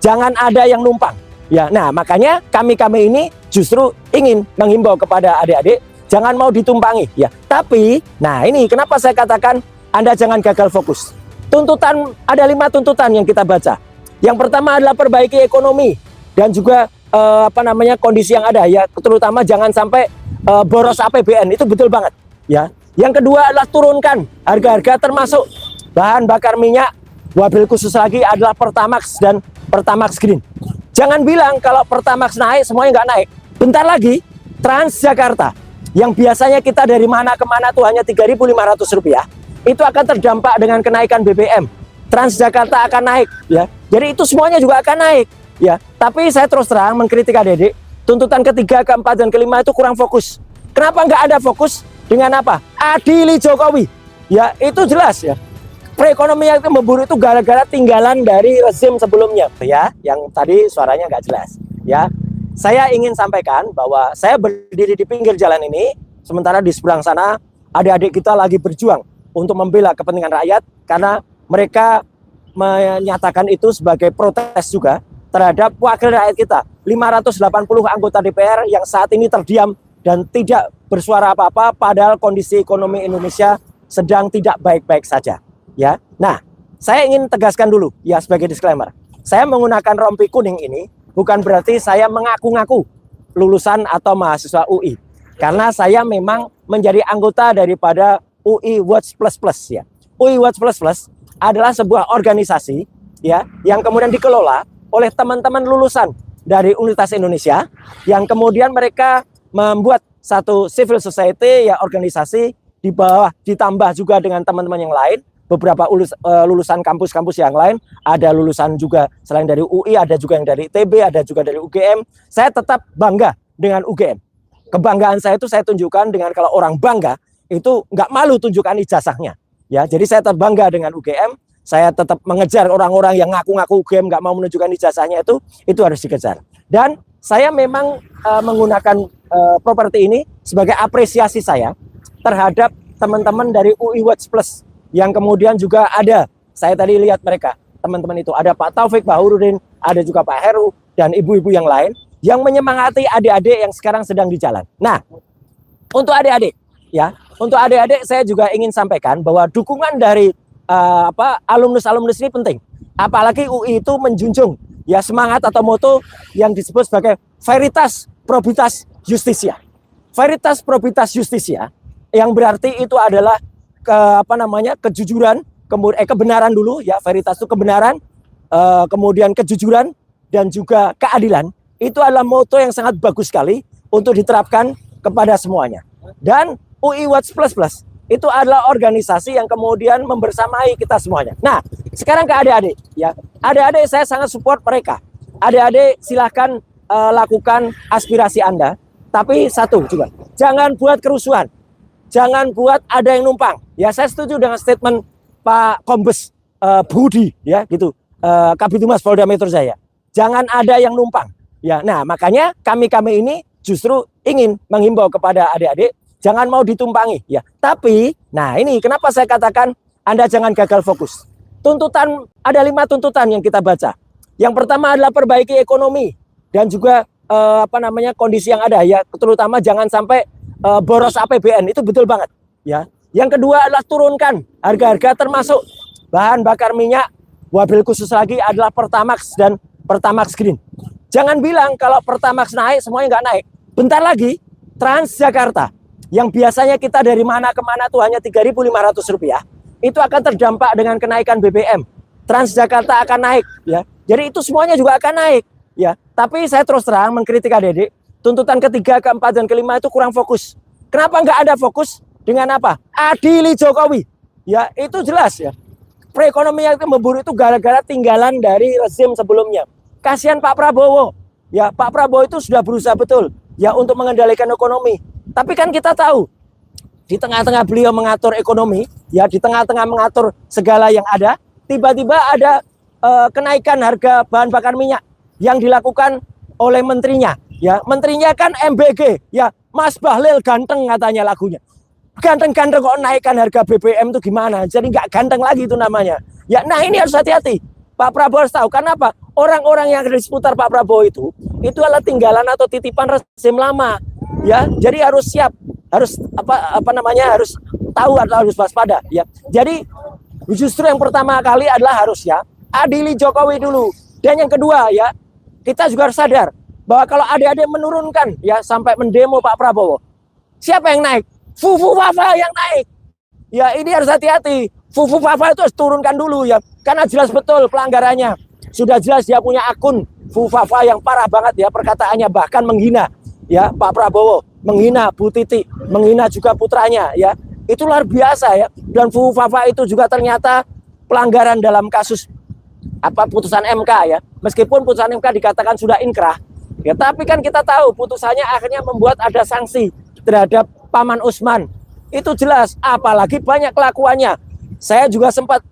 jangan ada yang numpang. Ya, nah makanya kami ini justru ingin menghimbau kepada adik-adik jangan mau ditumpangi. Ya, tapi nah ini kenapa saya katakan Anda jangan gagal fokus. Tuntutan ada 5 tuntutan yang kita baca. Yang pertama adalah perbaiki ekonomi dan juga kondisi yang ada ya, terutama jangan sampai boros APBN, itu betul banget ya. Yang kedua adalah turunkan harga-harga termasuk bahan bakar minyak, wabil khusus lagi adalah Pertamax dan Pertamax Green. Jangan bilang kalau Pertamax naik semuanya nggak naik. Bentar lagi Transjakarta yang biasanya kita dari mana ke mana tuh hanya Rp3.500, itu akan terdampak dengan kenaikan BBM. Transjakarta akan naik ya. Jadi itu semuanya juga akan naik ya. Tapi saya terus terang mengkritik adik-adik, tuntutan ketiga, keempat, dan kelima itu kurang fokus. Kenapa nggak ada fokus dengan apa? Adili Jokowi. Ya itu jelas ya. Perekonomian itu memburuk itu gara-gara tinggalan dari rezim sebelumnya ya. Yang tadi suaranya nggak jelas ya. Saya ingin sampaikan bahwa saya berdiri di pinggir jalan ini, sementara di seberang sana adik-adik kita lagi berjuang untuk membela kepentingan rakyat karena mereka menyatakan itu sebagai protes juga terhadap wakil rakyat kita, 580 anggota DPR yang saat ini terdiam dan tidak bersuara apa-apa padahal kondisi ekonomi Indonesia sedang tidak baik-baik saja ya. Nah, saya ingin tegaskan dulu ya sebagai disclaimer. Saya menggunakan rompi kuning ini bukan berarti saya mengaku-ngaku lulusan atau mahasiswa UI. Karena saya memang menjadi anggota daripada UI Watch Plus Plus ya. UI Watch Plus Plus adalah sebuah organisasi ya yang kemudian dikelola oleh teman-teman lulusan dari Universitas Indonesia yang kemudian mereka membuat satu civil society ya, organisasi di bawah, ditambah juga dengan teman-teman yang lain, beberapa lulusan kampus-kampus yang lain, ada lulusan juga selain dari UI, ada juga yang dari ITB, ada juga dari UGM. Saya tetap bangga dengan UGM. Kebanggaan saya itu saya tunjukkan dengan kalau orang bangga itu nggak malu tunjukkan ijazahnya. Ya, jadi saya tetap bangga dengan UGM. Saya tetap mengejar orang-orang yang ngaku-ngaku UGM nggak mau menunjukkan ijazahnya, itu harus dikejar. Dan saya memang menggunakan properti ini sebagai apresiasi saya terhadap teman-teman dari UI Watch Plus yang kemudian juga ada, saya tadi lihat mereka, teman-teman itu ada Pak Taufik Bahurudin, ada juga Pak Heru dan ibu-ibu yang lain yang menyemangati adik-adik yang sekarang sedang di jalan. Nah, untuk adik-adik ya, untuk adik-adik saya juga ingin sampaikan bahwa dukungan dari alumnus-alumnus ini penting. Apalagi UI itu menjunjung ya semangat atau moto yang disebut sebagai Veritas Probitas Justitia. Veritas Probitas Justitia yang berarti itu adalah kejujuran, kemudian kebenaran dulu ya. Veritas itu kebenaran, kemudian kejujuran dan juga keadilan. Itu adalah moto yang sangat bagus sekali untuk diterapkan kepada semuanya. Dan UI Watch Plus Plus itu adalah organisasi yang kemudian membersamai kita semuanya. Nah, sekarang ke adik-adik ya. Adik-adik saya sangat support mereka. Adik-adik silahkan lakukan aspirasi Anda. Tapi satu juga, jangan buat kerusuhan. Jangan buat ada yang numpang. Ya, saya setuju dengan statement Pak Kombes Budi ya gitu. Kabid Humas Polda Metro Jaya. Jangan ada yang numpang. Ya, nah makanya kami ini justru ingin menghimbau kepada adik-adik jangan mau ditumpangi ya. Tapi, nah ini kenapa saya katakan Anda jangan gagal fokus. Tuntutan ada 5 tuntutan yang kita baca. Yang pertama adalah perbaiki ekonomi dan juga kondisi yang ada ya, terutama jangan sampai boros APBN, itu betul banget ya. Yang kedua adalah turunkan harga-harga termasuk bahan bakar minyak, wabil khusus lagi adalah Pertamax dan Pertamax Green. Jangan bilang kalau Pertamax naik semuanya nggak naik. Bentar lagi Transjakarta yang biasanya kita dari mana ke mana tuh hanya Rp3.500, itu akan terdampak dengan kenaikan BBM. Transjakarta akan naik ya. Jadi itu semuanya juga akan naik ya. Tapi saya terus terang mengkritik adik-adik, tuntutan ketiga, keempat, dan kelima itu kurang fokus. Kenapa nggak ada fokus dengan apa? Adili Jokowi. Ya itu jelas ya. Perekonomian itu memburuk itu gara-gara tinggalan dari rezim sebelumnya. Kasihan Pak Prabowo. Ya, Pak Prabowo itu sudah berusaha betul ya untuk mengendalikan ekonomi. Tapi kan kita tahu di tengah-tengah beliau mengatur ekonomi, ya di tengah-tengah mengatur segala yang ada, tiba-tiba ada kenaikan harga bahan bakar minyak yang dilakukan oleh menterinya. Ya, menterinya kan MBG, ya Mas Bahlil ganteng katanya lagunya. Ganteng-ganteng kok naikkan harga BBM itu gimana? Jadi nggak ganteng lagi itu namanya. Ya, nah ini harus hati-hati. Pak Prabowo harus tahu, karena apa? orang-orang yang ada di seputar Pak Prabowo itu adalah tinggalan atau titipan rezim lama. Ya, jadi harus siap, harus harus tahu atau harus waspada. Ya, jadi justru yang pertama kali adalah harus ya adili Jokowi dulu. Dan yang kedua ya, kita juga harus sadar bahwa kalau adik-adik menurunkan ya sampai mendemo Pak Prabowo, siapa yang naik? Fufu Fafa yang naik. Ya ini harus hati-hati. Fufu Fafa itu harus turunkan dulu ya, karena jelas betul pelanggarannya. Sudah jelas dia punya akun Fufu Fafa yang parah banget ya perkataannya, bahkan menghina ya Pak Prabowo, menghina Bu Titi, menghina juga putranya ya. Itu luar biasa ya. Dan Fufu Fafa itu juga ternyata pelanggaran dalam kasus putusan MK ya. Meskipun putusan MK dikatakan sudah inkrah ya, tapi kan kita tahu putusannya akhirnya membuat ada sanksi terhadap Paman Usman. Itu jelas, apalagi banyak kelakuannya. Saya juga sempat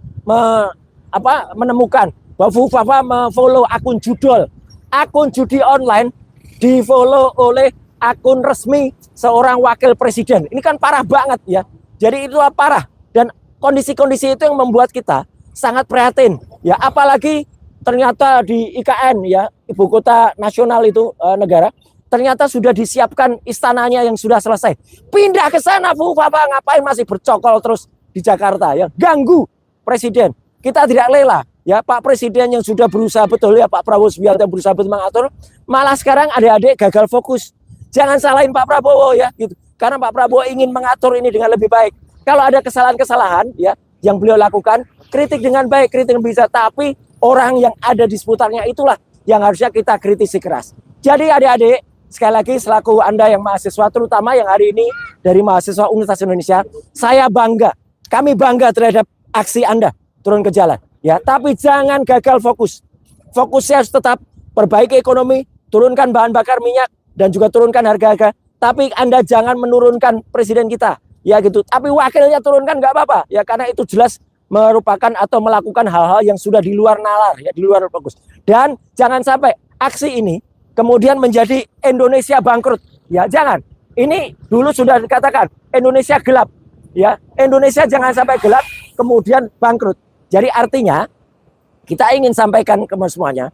menemukan bahwa Fufu Fafa memfollow akun judol, akun judi online di-follow oleh akun resmi seorang wakil presiden. Ini kan parah banget ya. Jadi itu parah, dan kondisi-kondisi itu yang membuat kita sangat prihatin ya, apalagi ternyata di IKN ya, ibu kota nasional itu negara, ternyata sudah disiapkan istananya yang sudah selesai. Pindah ke sana Fufu Fafa, ngapain masih bercokol terus di Jakarta ya, ganggu presiden. Kita tidak rela ya, Pak Presiden yang sudah berusaha betul ya, Pak Prabowo Subianto berusaha betul mengatur, malah sekarang adik-adik gagal fokus. Jangan salahin Pak Prabowo ya gitu, karena Pak Prabowo ingin mengatur ini dengan lebih baik. Kalau ada kesalahan-kesalahan ya yang beliau lakukan, kritik dengan baik, kritik bisa, tapi orang yang ada di seputarnya itulah yang harusnya kita kritisi keras. Jadi adik-adik, sekali lagi selaku Anda yang mahasiswa, terutama yang hari ini dari mahasiswa Universitas Indonesia, saya bangga, kami bangga terhadap aksi Anda turun ke jalan ya, tapi jangan gagal fokus. Fokusnya harus tetap perbaiki ekonomi, turunkan bahan bakar minyak, dan juga turunkan harga-harga. Tapi Anda jangan menurunkan presiden kita ya gitu, tapi wakilnya turunkan nggak apa-apa ya, karena itu jelas merupakan atau melakukan hal-hal yang sudah di luar nalar ya, di luar fokus. Dan jangan sampai aksi ini kemudian menjadi Indonesia bangkrut ya, jangan. Ini dulu sudah dikatakan Indonesia gelap ya, Indonesia jangan sampai gelap kemudian bangkrut. Jadi artinya kita ingin sampaikan ke semuanya,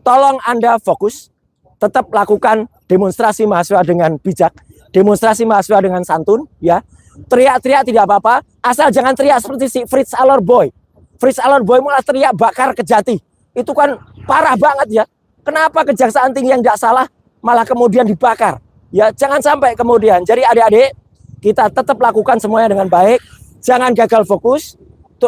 tolong Anda fokus, tetap lakukan demonstrasi mahasiswa dengan bijak, demonstrasi mahasiswa dengan santun ya. Teriak-teriak tidak apa-apa, asal jangan teriak seperti si Fritz Alor Boy. Fritz Alor Boy malah teriak bakar Kejati. Itu kan parah banget ya. Kenapa Kejaksaan Tinggi yang tidak salah malah kemudian dibakar? Ya, jangan sampai kemudian. Jadi adik-adik, kita tetap lakukan semuanya dengan baik. Jangan gagal fokus. 5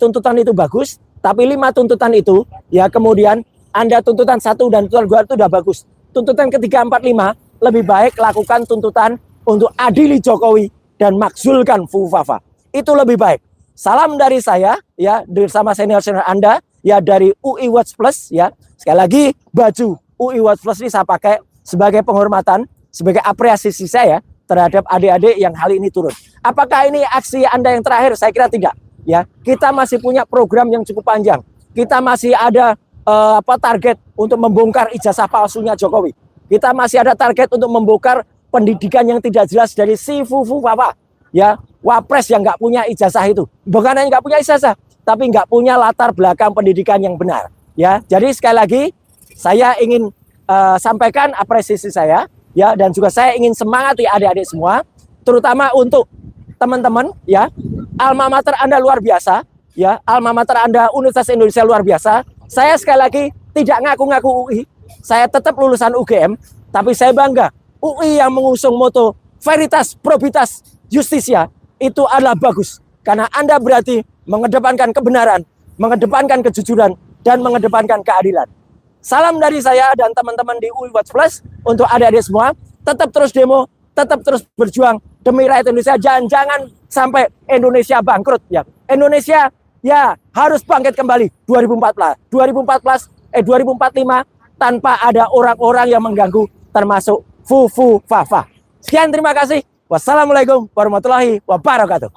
tuntutan itu bagus, tapi 5 tuntutan itu ya kemudian Anda tuntutan 1 dan tuntutan 2 itu udah bagus. Tuntutan ketiga, 4, 5 lebih baik lakukan tuntutan untuk adili Jokowi dan makzulkan Fufu Fafa. Itu lebih baik. Salam dari saya ya, bersama senior-senior Anda ya dari UI Watch Plus ya. Sekali lagi baju UI Watch Plus ini saya pakai sebagai penghormatan, sebagai apresiasi saya terhadap adik-adik yang kali ini turun. Apakah ini aksi Anda yang terakhir? Saya kira tidak ya. Kita masih punya program yang cukup panjang. Kita masih ada target untuk membongkar ijazah palsunya Jokowi. Kita masih ada target untuk membongkar pendidikan yang tidak jelas dari si Fufu Fafa ya, wapres yang nggak punya ijazah itu. Bukan hanya nggak punya ijazah, tapi nggak punya latar belakang pendidikan yang benar ya. Jadi sekali lagi saya ingin sampaikan apresiasi saya ya, dan juga saya ingin semangati adik-adik semua, terutama untuk teman-teman ya, alma mater Anda luar biasa ya, alma mater Anda Universitas Indonesia luar biasa. Saya sekali lagi tidak ngaku-ngaku UI, saya tetap lulusan UGM, tapi saya bangga UI yang mengusung moto Veritas, Probitas, Justisia itu adalah bagus. Karena Anda berarti mengedepankan kebenaran, mengedepankan kejujuran, dan mengedepankan keadilan. Salam dari saya dan teman-teman di UI Watch Plus untuk adik-adik semua. Tetap terus demo, tetap terus berjuang demi rakyat Indonesia. Jangan sampai Indonesia bangkrut ya. Indonesia ya harus bangkit kembali 2045 tanpa ada orang-orang yang mengganggu, termasuk Fufu Fafa. Sekian, terima kasih. Wassalamualaikum warahmatullahi wabarakatuh.